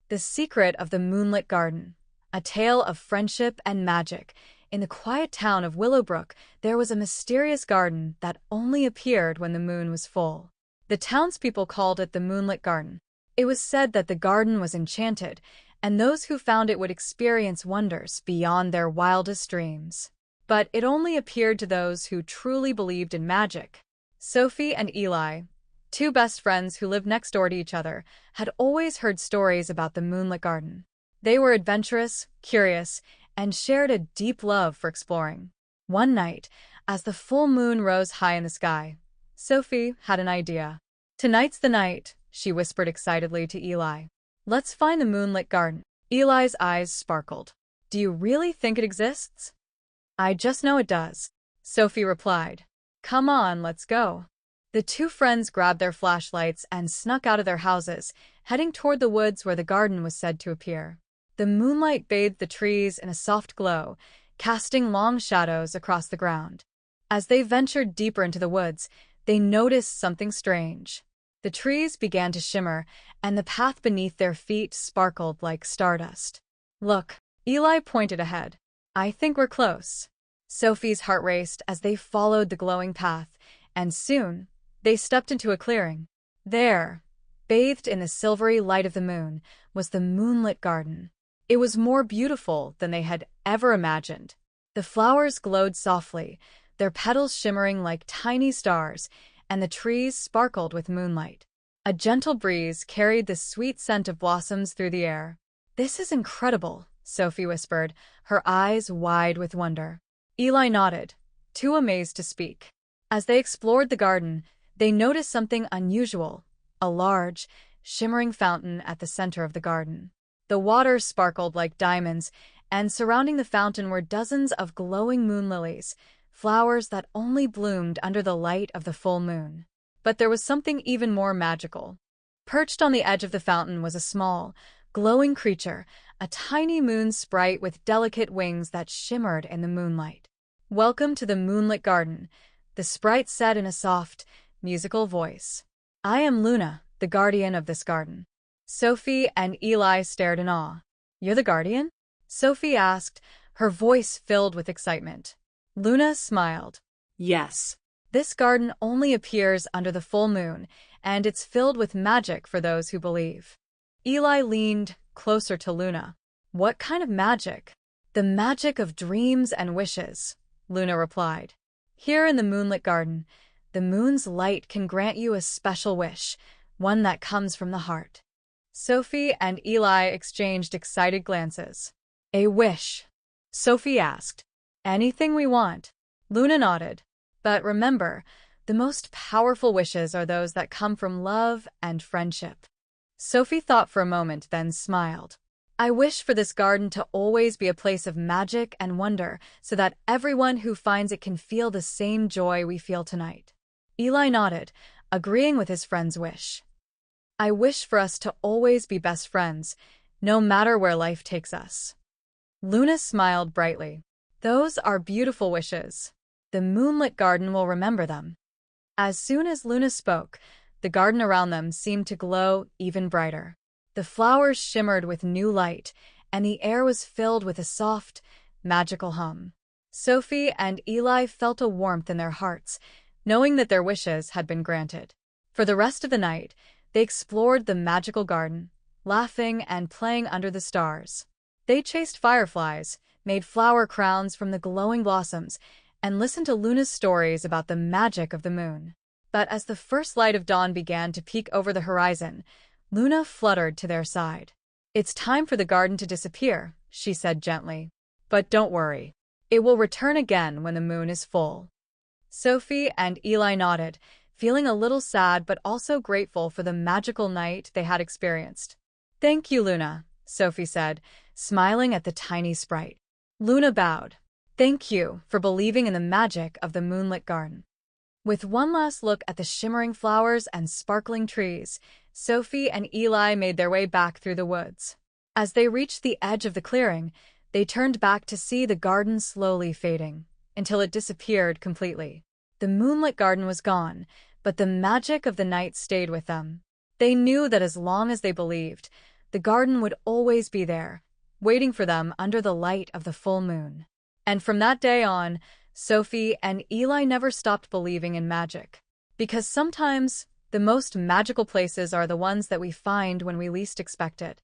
The Secret of the Moonlit Garden, a tale of friendship and magic. In the quiet town of Willowbrook, there was a mysterious garden that only appeared when the moon was full. The townspeople called it the Moonlit Garden. It was said that the garden was enchanted, and those who found it would experience wonders beyond their wildest dreams. But it only appeared to those who truly believed in magic. Sophie and Eli, two best friends who lived next door to each other, had always heard stories about the Moonlit Garden. They were adventurous, curious, and shared a deep love for exploring. One night, as the full moon rose high in the sky, Sophie had an idea. "Tonight's the night," she whispered excitedly to Eli. "Let's find the Moonlit Garden." Eli's eyes sparkled. "Do you really think it exists?" "I just know it does," Sophie replied. "Come on, let's go." The two friends grabbed their flashlights and snuck out of their houses, heading toward the woods where the garden was said to appear. The moonlight bathed the trees in a soft glow, casting long shadows across the ground. As they ventured deeper into the woods, they noticed something strange. The trees began to shimmer, and the path beneath their feet sparkled like stardust. "Look," Eli pointed ahead. "I think we're close." Sophie's heart raced as they followed the glowing path, and soon, they stepped into a clearing. There, bathed in the silvery light of the moon, was the Moonlit Garden. It was more beautiful than they had ever imagined. The flowers glowed softly, their petals shimmering like tiny stars, and the trees sparkled with moonlight. A gentle breeze carried the sweet scent of blossoms through the air. "This is incredible," Sophie whispered, her eyes wide with wonder. Eli nodded, too amazed to speak. As they explored the garden, they noticed something unusual, a large, shimmering fountain at the center of the garden. The water sparkled like diamonds, and surrounding the fountain were dozens of glowing moon lilies, flowers that only bloomed under the light of the full moon. But there was something even more magical. Perched on the edge of the fountain was a small, glowing creature, a tiny moon sprite with delicate wings that shimmered in the moonlight. "Welcome to the Moonlit Garden," the sprite said in a soft, musical voice. "I am Luna, the guardian of this garden." Sophie and Eli stared in awe. "You're the guardian?" Sophie asked, her voice filled with excitement. Luna smiled. "Yes. This garden only appears under the full moon, and it's filled with magic for those who believe." Eli leaned closer to Luna. "What kind of magic?" "The magic of dreams and wishes," Luna replied. "Here in the Moonlit Garden, the moon's light can grant you a special wish, one that comes from the heart." Sophie and Eli exchanged excited glances. "A wish?" Sophie asked. "Anything we want." Luna nodded. "But remember, the most powerful wishes are those that come from love and friendship." Sophie thought for a moment, then smiled. "I wish for this garden to always be a place of magic and wonder, so that everyone who finds it can feel the same joy we feel tonight." Eli nodded, agreeing with his friend's wish. "I wish for us to always be best friends, no matter where life takes us." Luna smiled brightly. "Those are beautiful wishes. The Moonlit Garden will remember them." As soon as Luna spoke, the garden around them seemed to glow even brighter. The flowers shimmered with new light, and the air was filled with a soft, magical hum. Sophie and Eli felt a warmth in their hearts, knowing that their wishes had been granted. For the rest of the night, they explored the magical garden, laughing and playing under the stars. They chased fireflies, made flower crowns from the glowing blossoms, and listened to Luna's stories about the magic of the moon. But as the first light of dawn began to peek over the horizon, Luna fluttered to their side. "It's time for the garden to disappear," she said gently. "But don't worry. It will return again when the moon is full." Sophie and Eli nodded, feeling a little sad but also grateful for the magical night they had experienced. "Thank you, Luna," Sophie said, smiling at the tiny sprite. Luna bowed. "Thank you for believing in the magic of the Moonlit Garden." With one last look at the shimmering flowers and sparkling trees, Sophie and Eli made their way back through the woods. As they reached the edge of the clearing, they turned back to see the garden slowly fading, until it disappeared completely. The Moonlit Garden was gone, but the magic of the night stayed with them. They knew that as long as they believed, the garden would always be there, waiting for them under the light of the full moon. And from that day on, Sophie and Eli never stopped believing in magic. Because sometimes the most magical places are the ones that we find when we least expect it.